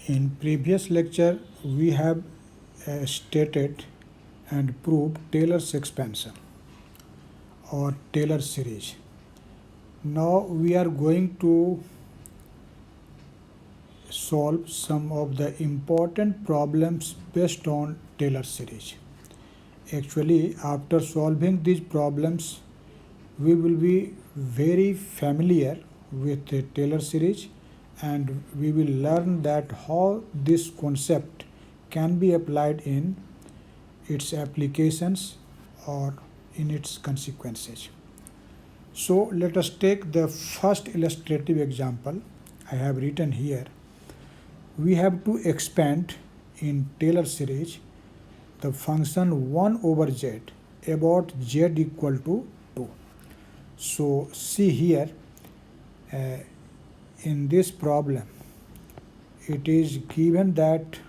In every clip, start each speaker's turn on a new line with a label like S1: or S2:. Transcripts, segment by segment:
S1: In previous lecture, we have stated and proved Taylor's expansion or Taylor series. Now we are going to solve some of the important problems based on Taylor series. Actually, after solving these problems, we will be very familiar with the Taylor series, and we will learn that how this concept can be applied in its applications or in its consequences. So let us take the first illustrative example I have written here. We have to expand in Taylor series the function 1 over z about z equal to 2. So see here, in this problem it is given that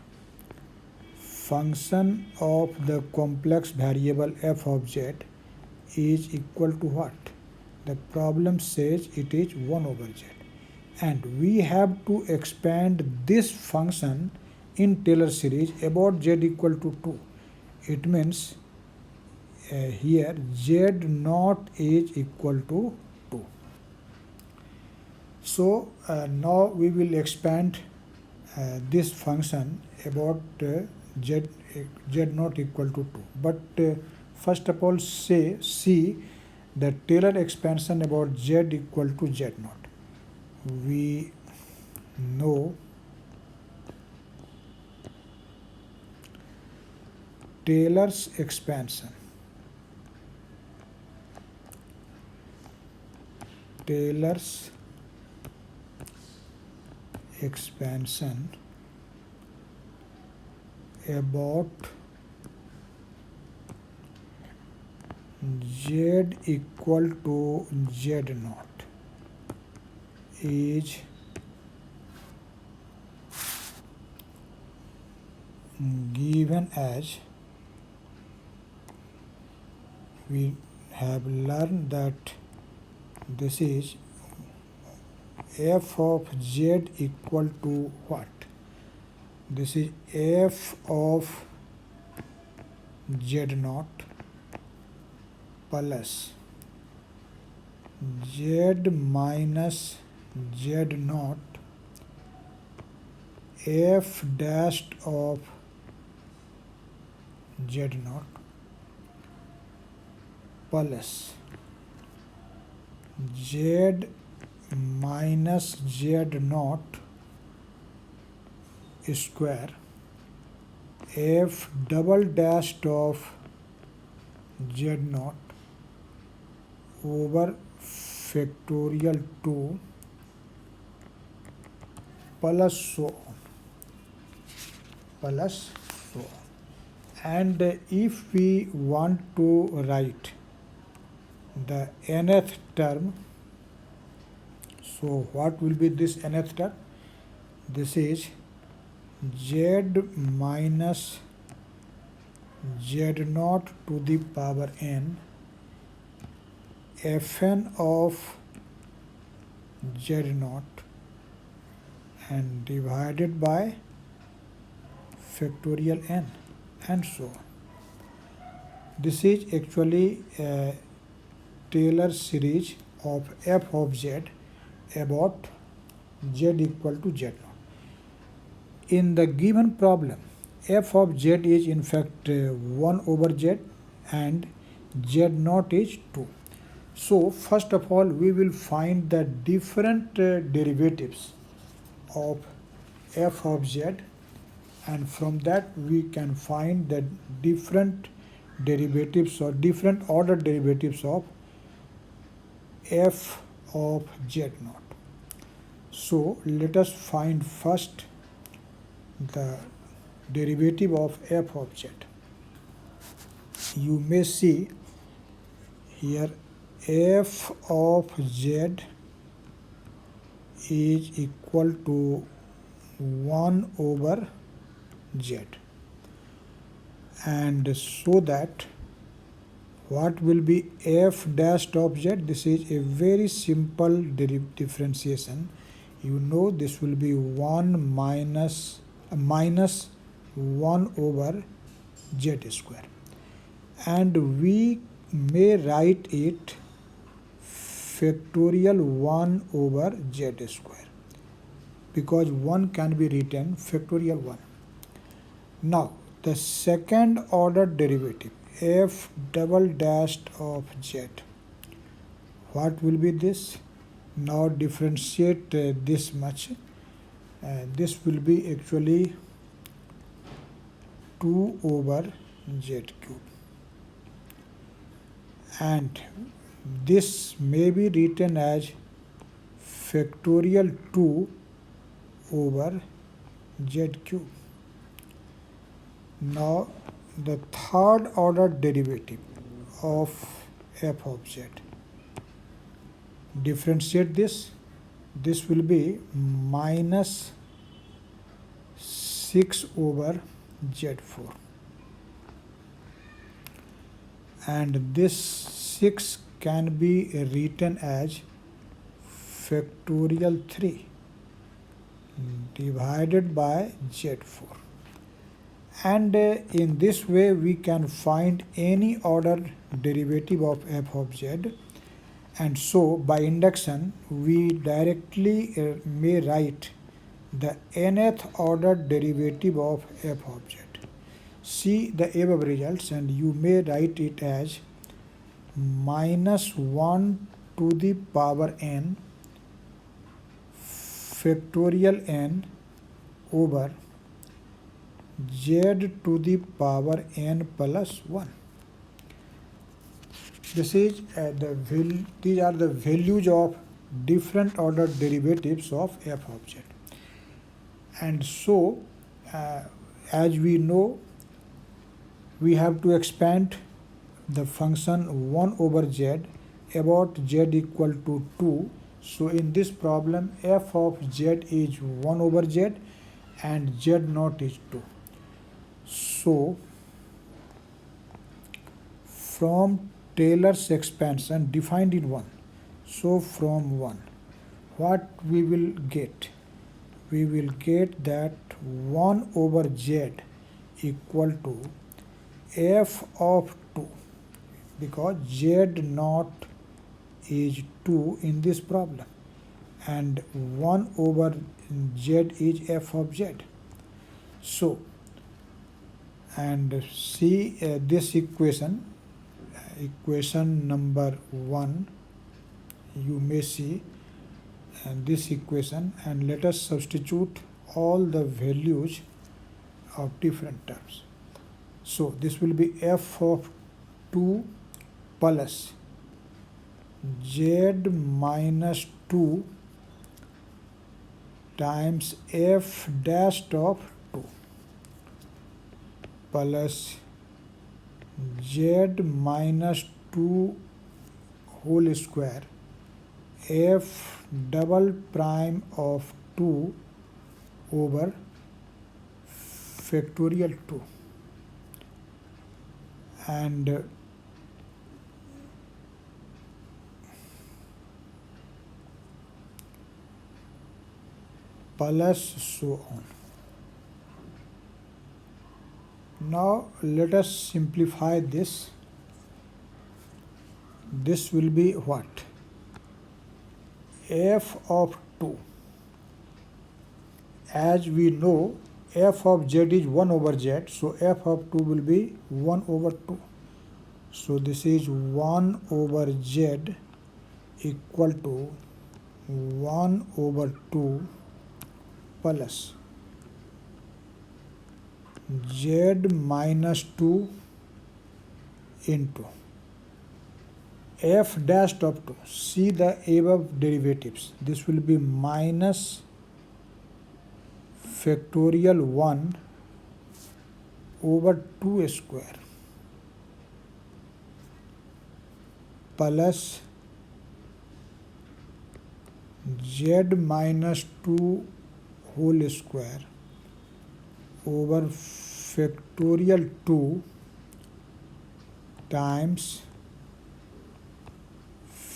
S1: function of the complex variable f of z is equal to what? The problem says it is 1 over z, and we have to expand this function in Taylor series about z equal to 2. It means here z naught is equal to 2. So now we will expand this function about z naught equal to 2. But first of all, see the Taylor expansion about z equal to z naught. We know Taylor's expansion. Taylor's expansion about z equal to z naught is given as we have learned that this is f of z equal to what? This is f of z naught plus z minus z naught f dashed of z naught plus z minus z naught square f double dashed of z naught over factorial 2 plus so on. And if we want to write the nth term, so what will be this nth term? This is z minus z naught to the power n fn of z naught and divided by factorial n and so on. This is actually a Taylor series of f of z about z equal to z naught. In the given problem, f of z is in fact 1 over z and z naught is 2. So first of all, we will find the different derivatives of f of z, and from that we can find the different derivatives or different order derivatives of f of z naught. So let us find first the derivative of f of z. You may see here f of z is equal to 1 over z, and so that what will be f dashed of z? This is a very simple differentiation. You know this will be 1 minus 1 over z square, and we may write it factorial 1 over z square, because 1 can be written factorial 1. Now the second order derivative f double dashed of z, what will be this? Now differentiate this much. This will be actually 2 over z cube, and this may be written as factorial 2 over z cube. Now the third order derivative of f of z, differentiate this. This will be minus 6 over z4, and this 6 can be written as factorial 3 divided by z4, and in this way we can find any order derivative of f of z. And so by induction we directly may write the nth order derivative of f of z. See the above results, and you may write it as minus 1 to the power n factorial n over z to the power n plus 1. This is these are the values of different order derivatives of f of z. And so as we know, we have to expand the function 1 over z about z equal to 2. So in this problem f of z is 1 over z and z naught is 2. So from Taylor's expansion defined in 1, so from 1 what we will get? We will get that 1 over z equal to f of 2, because z naught is 2 in this problem, and 1 over z is f of z. So, and see this equation, equation number 1, you may see this equation, and let us substitute all the values of different terms. So this will be f of 2 plus z minus 2 times f dashed of 2 plus z minus 2 whole square f double prime of 2 over factorial 2, and plus so on. Now let us simplify this. This will be what? F of 2. As we know, f of z is 1 over z, so f of 2 will be 1 over 2. So this is 1 over z equal to 1 over 2 plus z minus 2 into f dashed of 2. See the above derivatives. This will be minus factorial 1 over 2 square plus z minus 2 whole square over factorial 2 times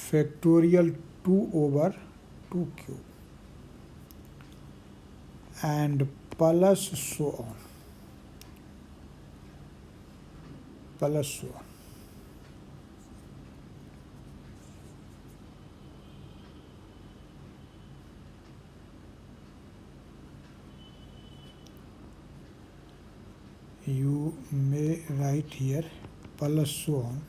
S1: factorial 2 over 2 cube. and plus so on. Plus so on. You may write here plus so on.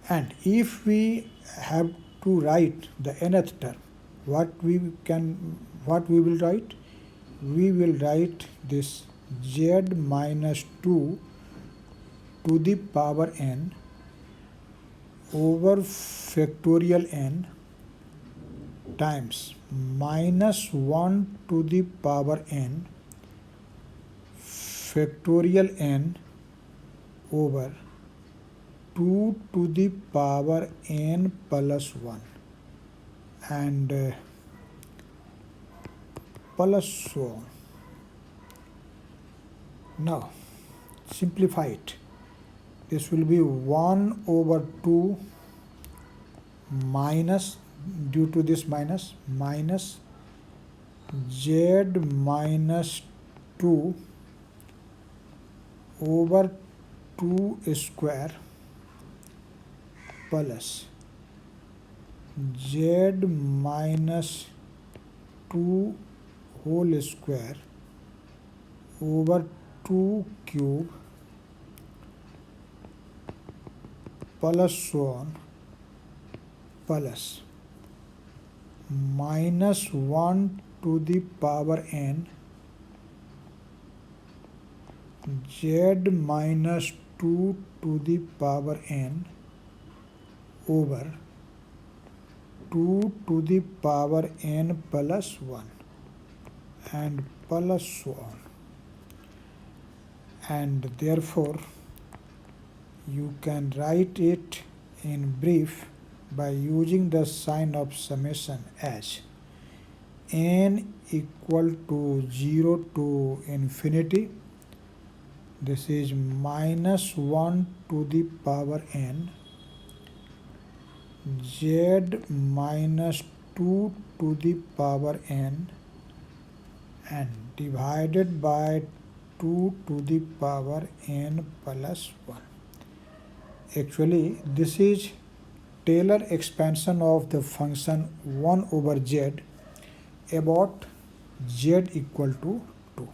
S1: And if we have to write the nth term, what we will write? We will write this z minus 2 to the power n over factorial n times minus 1 to the power n factorial n over 2 to the power n plus 1 and plus so on. Now simplify it. This will be 1 over 2 minus, due to this minus z minus 2 over 2 square plus z minus 2 whole square over 2 cube plus so on plus minus 1 to the power n z minus 2 to the power n over 2 to the power n plus 1 and plus so on. And therefore you can write it in brief by using the sign of summation as n equal to 0 to infinity. This is minus 1 to the power n z minus 2 to the power n and divided by 2 to the power n plus 1. Actually, this is Taylor expansion of the function 1 over z about z equal to 2.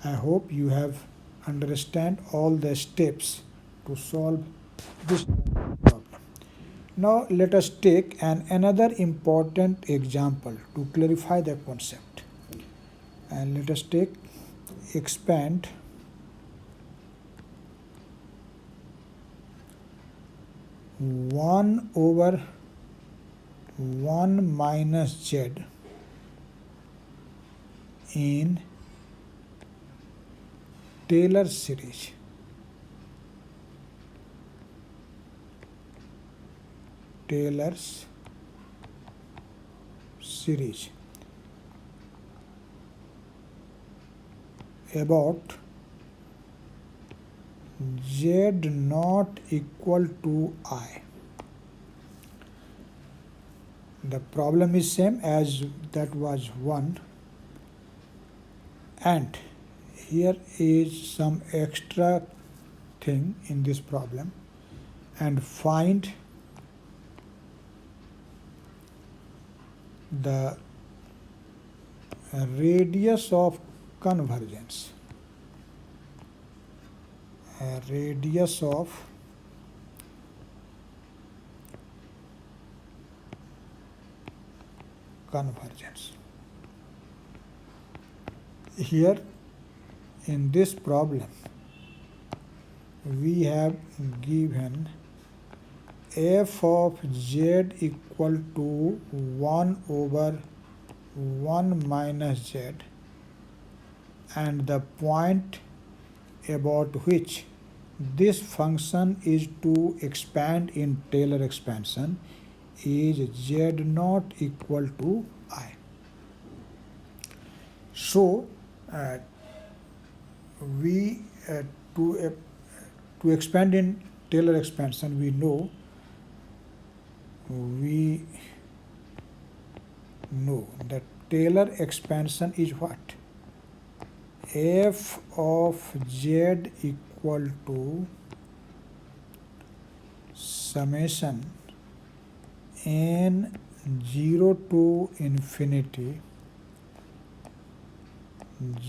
S1: I hope you have understand all the steps to solve this problem. Now let us take another important example to clarify the concept. And let us take expand one over 1 minus z in Taylor series. Taylor's series about z not equal to I. The problem is same as that was 1, and here is some extra thing in this problem, and find the radius of convergence. Radius of convergence. Here in this problem we have given f of z equal to 1 over 1 minus z, and the point about which this function is to expand in Taylor expansion is z not equal to I. So to expand in Taylor expansion, we know that Taylor expansion is what? F of z equal to summation n 0 to infinity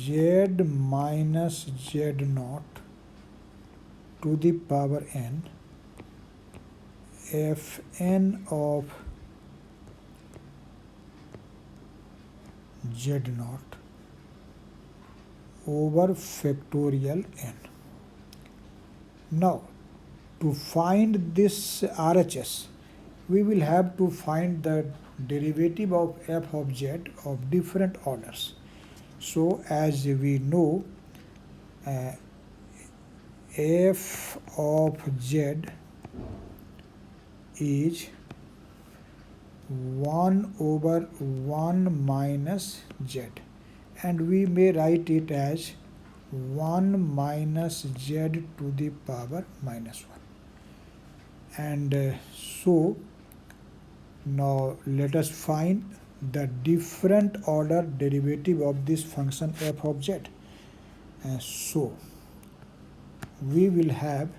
S1: z minus z naught to the power n fn of z naught over factorial n. Now, to find this RHS, we will have to find the derivative of f of z of different orders. So, as we know, f of z is 1 over 1 minus z, and we may write it as 1 minus z to the power minus 1. And so now let us find the different order derivative of this function f of z. So we will have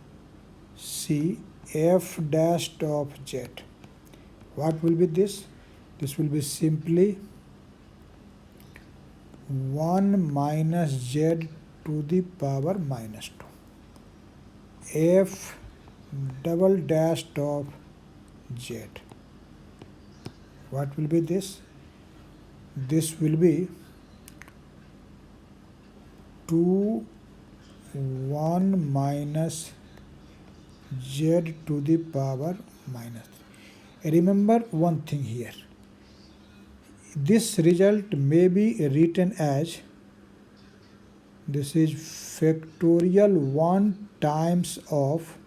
S1: C f dash of z. What will be this? This will be simply 1 minus z to the power minus 2. F double dash of z. What will be this? This will be 2 1 minus z to the power minus 3. Remember one thing here. This result may be written as, this is factorial 1 times of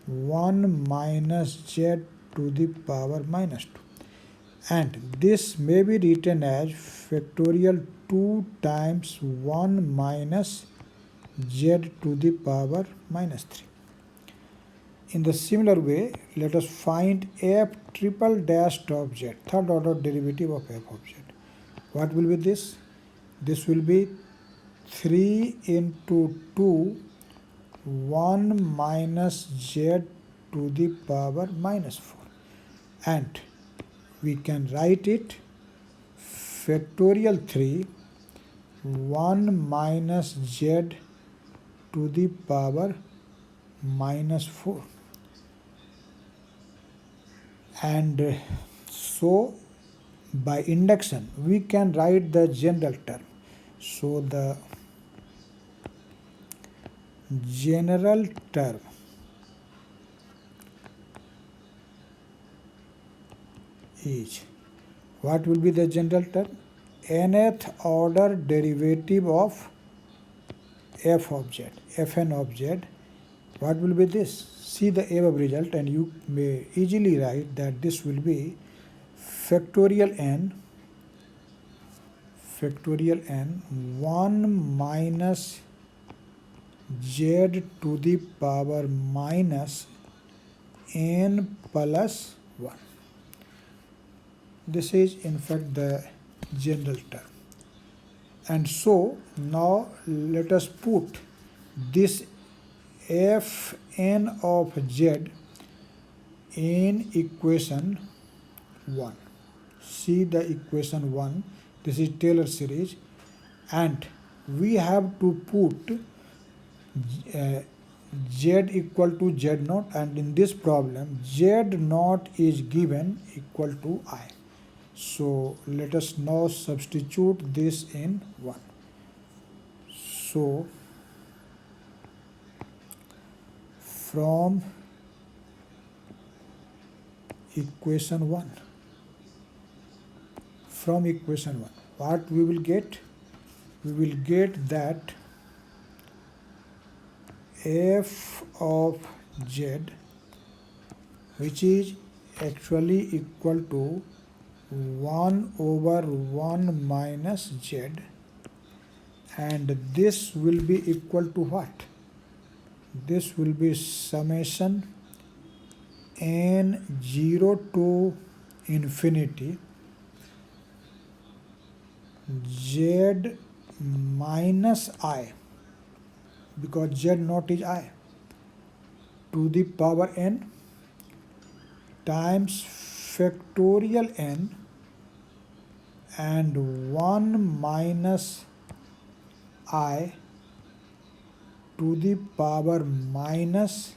S1: 1 minus z to the power minus 2. And this may be written as factorial 2 times 1 minus z to the power minus 3. In the similar way, let us find f triple dash of z, third order derivative of f of z. What will be this? This will be 3 into 2 1 minus z to the power minus 4. And we can write it factorial 3 1 minus z to the power minus 4. And so by induction we can write the general term. So the general term is, what will be the general term? Nth order derivative of f of z, fn of z. What will be this? See the above result and you may easily write that this will be factorial n 1 minus z to the power minus n plus 1. This is in fact the general term. And so now let us put this fn of z in equation 1. See the equation 1. This is Taylor series, and we have to put z equal to z naught, and in this problem z naught is given equal to I. So let us now substitute this in 1. So from equation 1, what we will get? We will get that f of z, which is actually equal to 1 over 1 minus z, and this will be equal to what? This will be summation n 0 to infinity z minus I, because z naught is I, to the power n times factorial n and 1 minus I to the power minus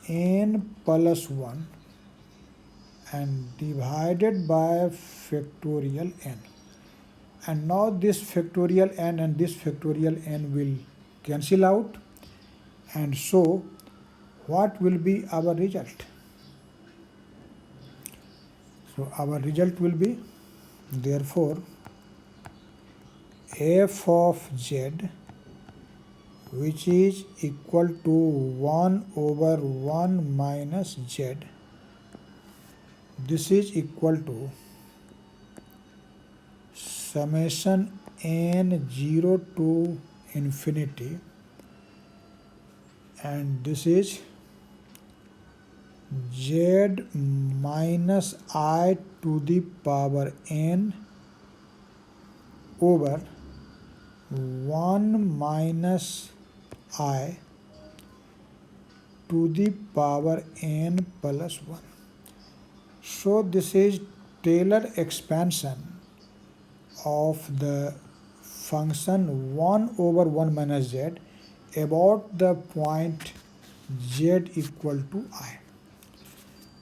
S1: n plus 1 and divided by factorial n. And now this factorial n and this factorial n will cancel out, and so what will be our result? So our result will be, therefore, f of z, which is equal to 1 over 1 minus z, this is equal to summation n 0 to infinity, and this is z minus I to the power n over 1 minus I to the power n plus 1. So this is Taylor expansion of the function 1 over 1 minus z about the point z equal to I.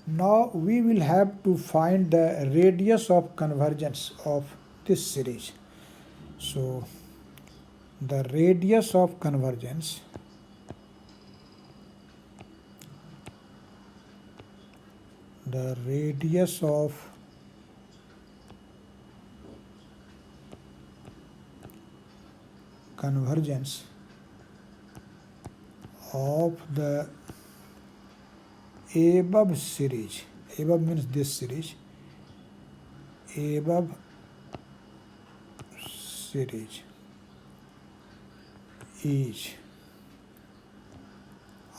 S1: Now we will have to find the radius of convergence of this series. So the radius of convergence of the above series, above means this series, above series is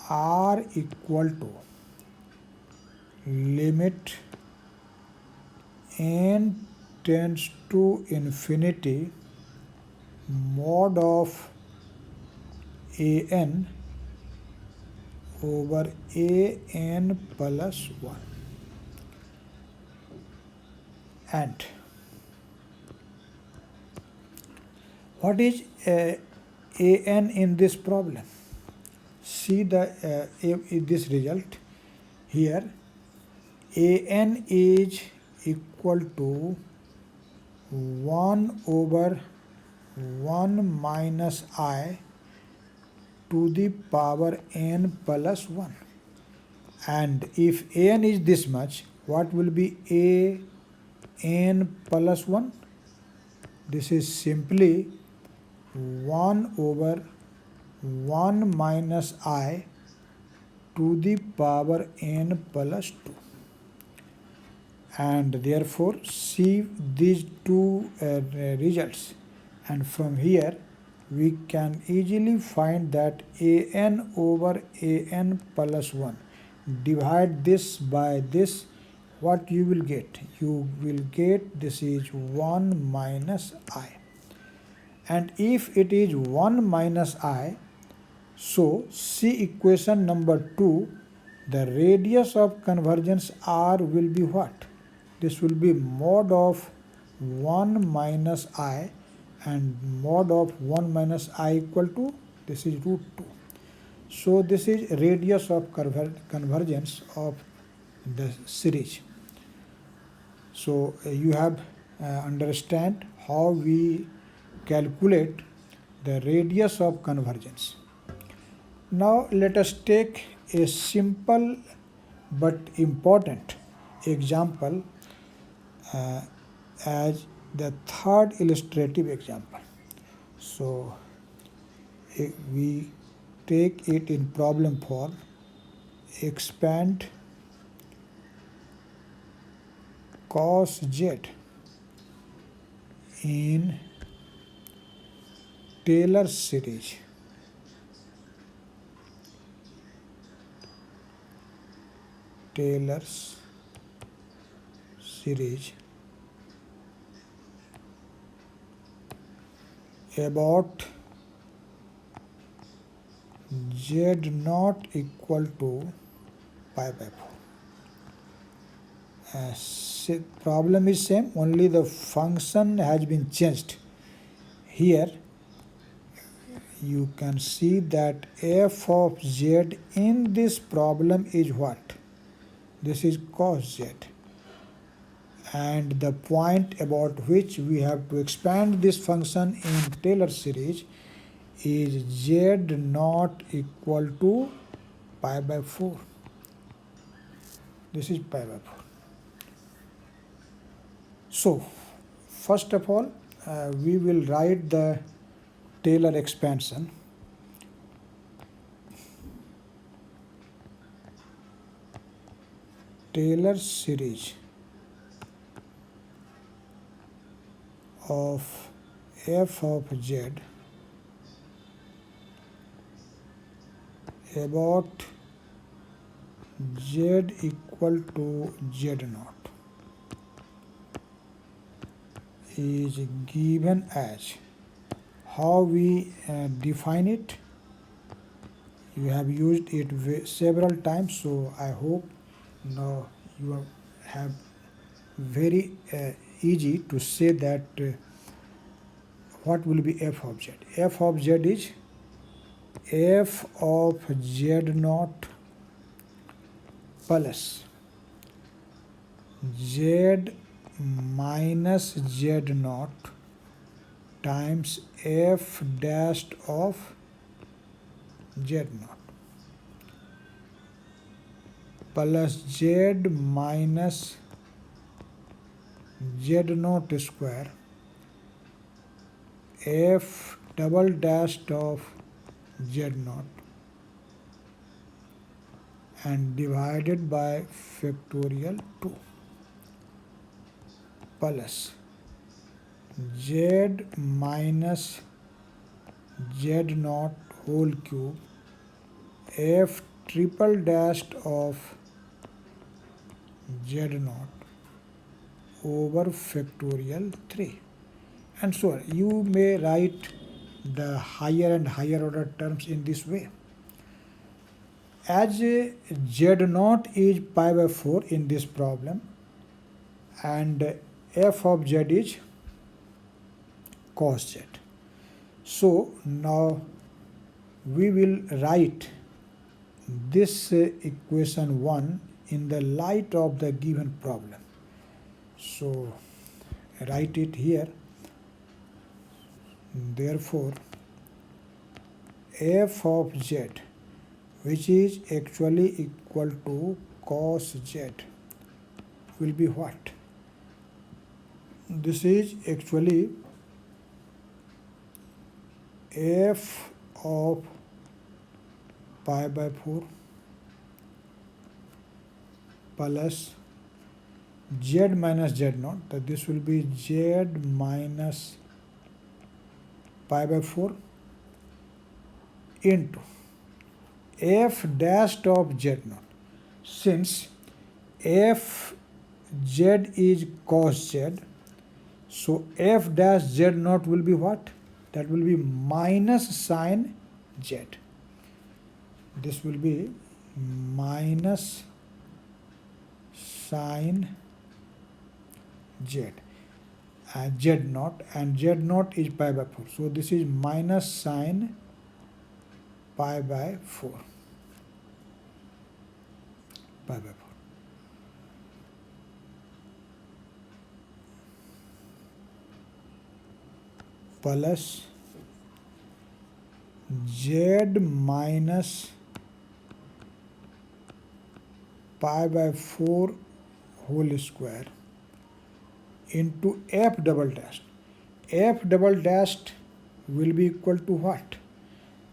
S1: r equal to limit n tends to infinity mod of an over an plus 1. And what is an in this problem? See this result here. An is equal to 1 over 1 minus I to the power n plus 1. And if an is this much, what will be a n plus 1? This is simply 1 over 1 minus I to the power n plus 2. And therefore see these two results, and from here we can easily find that an over an plus 1, divide this by this, what you will get? You will get this is 1 minus I. And if it is 1 minus I, so see equation number 2, the radius of convergence r will be what? This will be mod of 1 minus I, and mod of 1 minus I equal to, this is root 2. So this is radius of convergence of the series. So you have understand how we calculate the radius of convergence. Now let us take a simple but important example as the third illustrative example. So we take it in problem form. Expand cos z in Taylor series. Taylor's series about z not equal to pi by 4. Problem is same, only the function has been changed. Here you can see that f of z in this problem is what? This is cos z. And the point about which we have to expand this function in Taylor series is z not equal to pi by 4. This is pi by 4. So, first of all, we will write the Taylor expansion. Taylor series of f of z about z equal to z naught is given as, how we define it. You have used it several times, so I hope now you have very easy to say that what will be f of z. F of z is f of z naught plus z minus z naught times f dash of z naught plus z minus z naught square f double dash of z naught and divided by factorial 2 plus z minus z naught whole cube f triple dash of z naught over factorial 3, and so on. You may write the higher and higher order terms in this way. As z naught is pi by 4 in this problem and f of z is cos z. So now we will write this equation 1 in the light of the given problem. So write it here. Therefore, f of z, which is actually equal to cos z, will be what? This is actually f of pi by 4 plus z minus z naught, that this will be z minus pi by 4 into f dash of z naught. Since f z is cos z, so f dash z naught will be what? That will be minus sine z. This will be minus sine z, z naught, and z naught is pi by 4. So this is minus sine pi by 4. Pi by 4. Plus z minus pi by 4 whole square into f double dash. F double dash will be equal to what?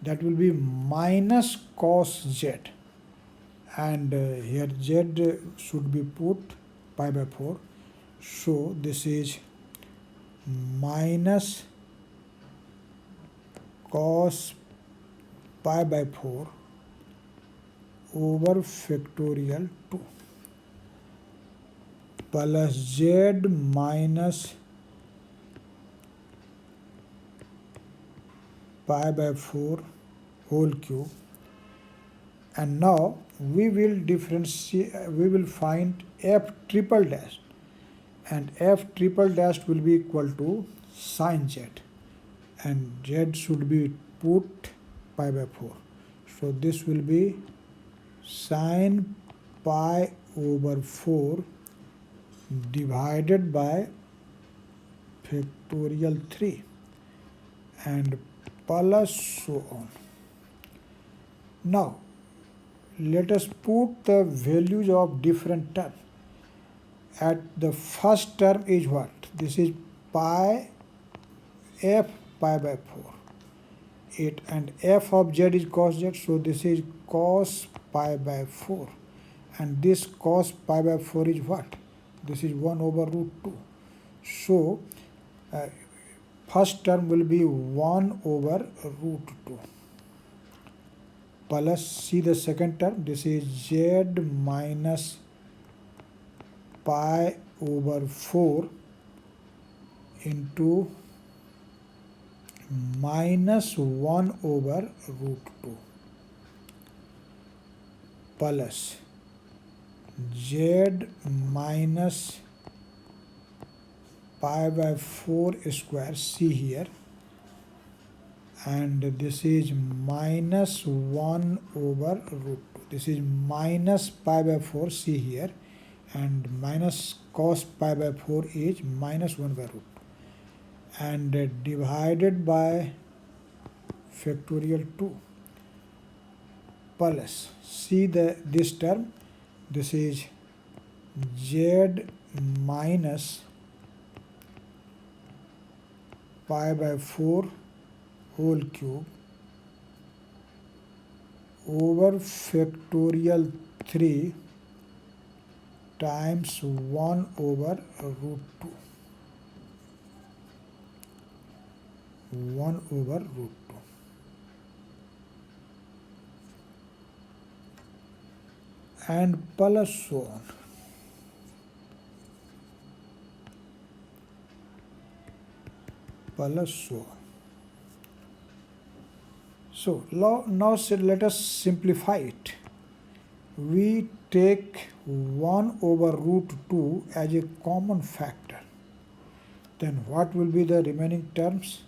S1: That will be minus cos z, and here z should be put pi by 4. So this is minus cos pi by 4 over factorial 2 plus z minus pi by 4 whole cube, and now we will find f triple dash, and f triple dash will be equal to sine z, and z should be put pi by 4. So this will be sine pi over 4 divided by factorial 3 and plus so on. Now let us put the values of different terms. At the first term is what? This is pi f pi by 4. And f of z is cos z, so this is cos pi by 4. And this cos pi by 4 is what? This is 1 over root 2. So first term will be 1 over root 2 plus, see the second term, this is z minus pi over 4 into minus 1 over root 2 plus z minus pi by 4 square, see here, and this is minus 1 over root 2. This is minus pi by 4, see here, and minus cos pi by 4 is minus 1 by root 2. And divided by factorial 2 plus, see this term, this is z minus pi by 4 whole cube over factorial 3 times 1 over root 2. 1 over root 2. And plus so on. Plus so on. So now let us simplify it. We take 1 over root 2 as a common factor. Then what will be the remaining terms?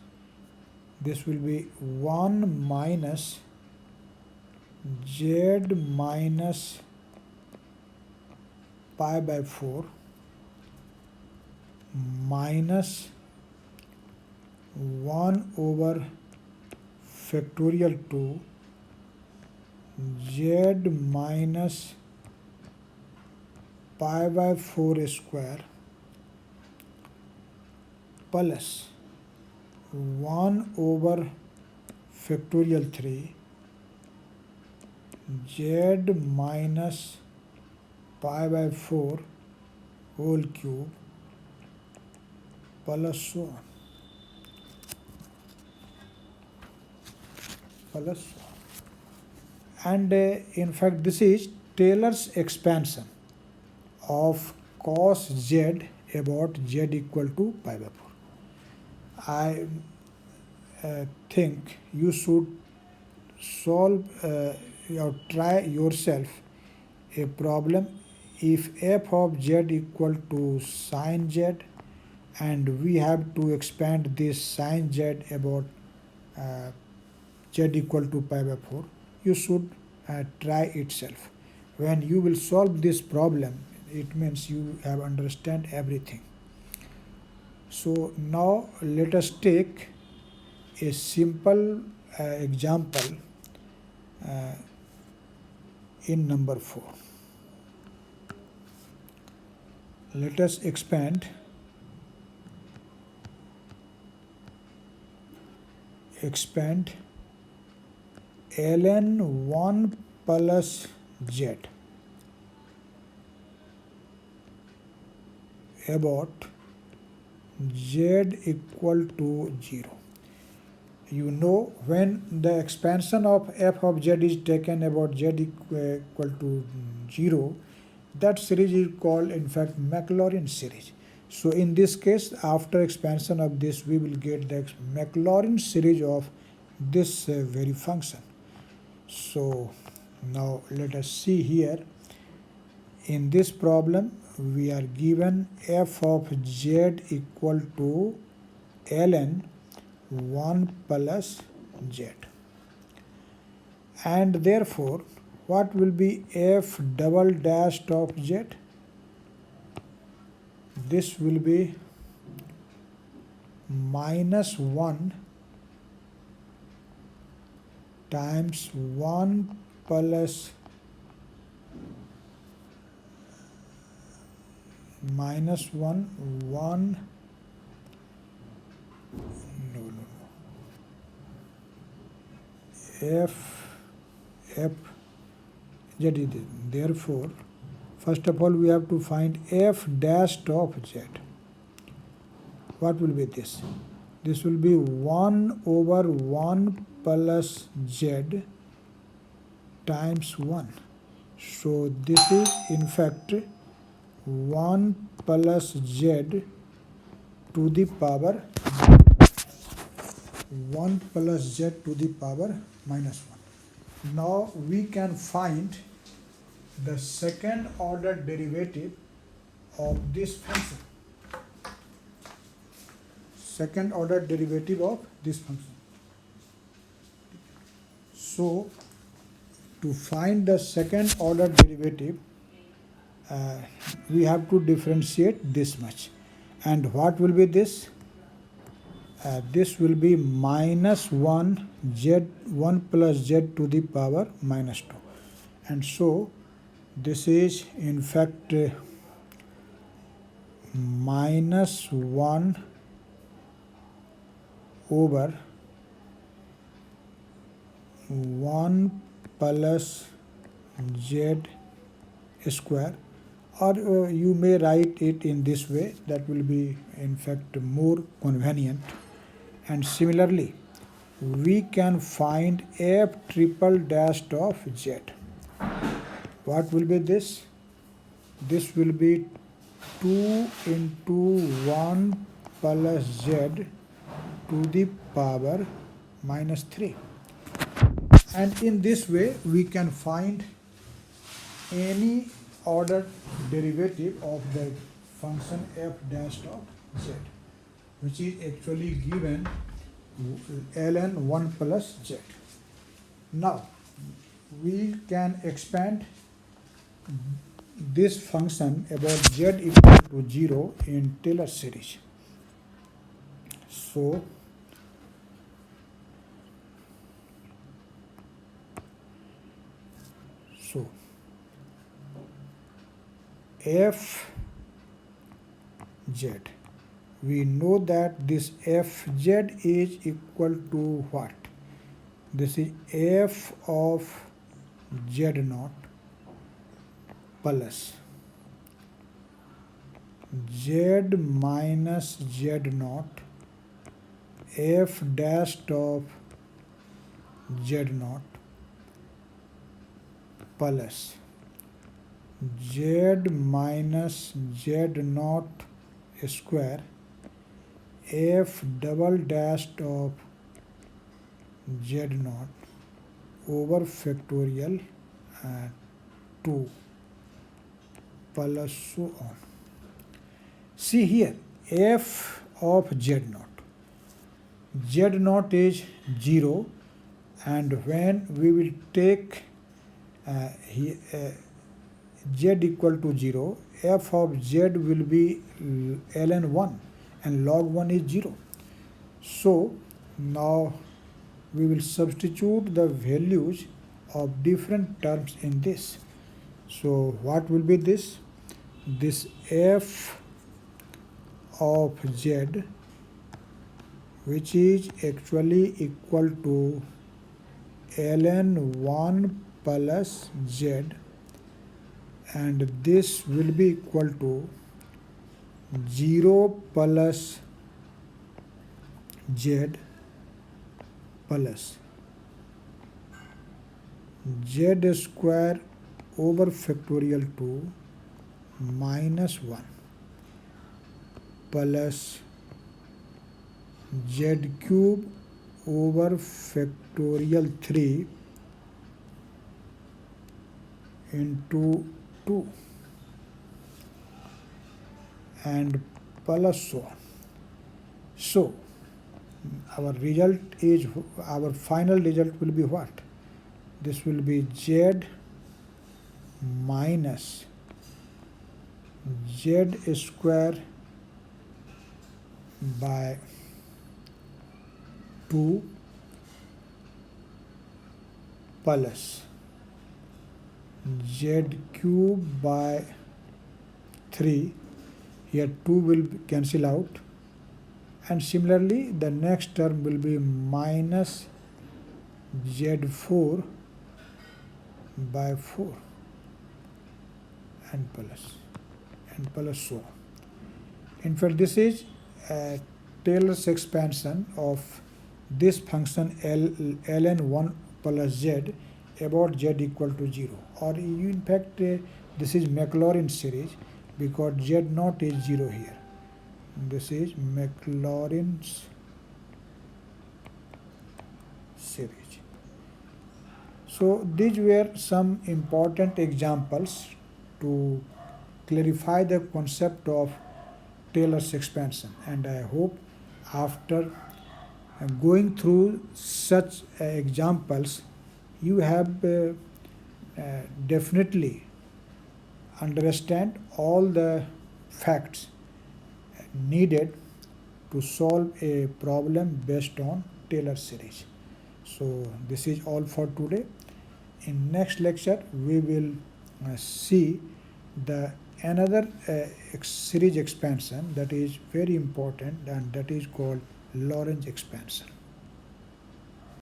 S1: This will be 1 minus z minus pi by 4 minus 1 over factorial 2 z minus pi by 4 square plus 1 over factorial 3 z minus pi by 4 whole cube plus so on. Plus so on. And in fact this is Taylor's expansion of cos z about z equal to pi by 4. I think you should solve or try yourself a problem if f of z equal to sine z, and we have to expand this sine z about z equal to pi by 4. You should try itself. When you will solve this problem, it means you have understand everything. So now let us take a simple example in number 4. Let us expand ln 1 plus z about z equal to 0. You know, when the expansion of f of z is taken about z equal to 0, that series is called in fact Maclaurin series. So in this case, after expansion of this, we will get the Maclaurin series of this very function. So now let us see here. In this problem we are given f of z equal to ln 1 plus z, and therefore what will be f double dashed of z? This will be minus 1 times 1 plus minus 1 f z is this. Therefore first of all we have to find f dashed of z. What will be this? This will be 1 over 1 plus z times 1. So this is in fact 1 plus z to the power 1 plus z to the power minus 1. Now we can find the second order derivative of this function. Second order derivative of this function. So to find the second order derivative we have to differentiate this much. And what will be this? This will be minus 1 plus z to the power minus 2. And so this is in fact minus 1 over 1 plus z square, or you may write it in this way, that will be in fact more convenient. And similarly we can find f triple dashed of z. What will be this? This will be 2 into 1 plus z to the power minus 3. And in this way we can find any ordered derivative of the function f dashed of z, which is actually given ln 1 plus z. Now we can expand this function about z equal to 0 in Taylor series. So f z, we know that this f z is equal to what? This is f of z naught plus z minus z naught f dashed of z naught plus z minus z naught square f double dashed of z naught over factorial 2 plus so on. See here, f of z naught is 0, and when we will take z equal to 0, f of z will be ln 1 and log 1 is 0. So now we will substitute the values of different terms in this. So what will be this? This f of z, which is actually equal to ln 1 plus z, and this will be equal to 0 plus z plus z square over factorial 2 minus 1 plus z cube over factorial 3 into 2 and plus so on. So our final result will be what? This will be z minus z square by 2 plus z cube by 3. Here 2 will cancel out, and similarly the next term will be minus z4 by 4 and plus so on. In fact, this is Taylor's expansion of this function ln1 plus z about z equal to 0, or in fact this is Maclaurin series, because z naught is 0 here. This is Maclaurin's series. So these were some important examples to clarify the concept of Taylor's expansion, and I hope after going through such examples you have definitely understand all the facts needed to solve a problem based on Taylor series. So this is all for today. In next lecture we will see the another series expansion that is very important, and that is called Lorentz expansion.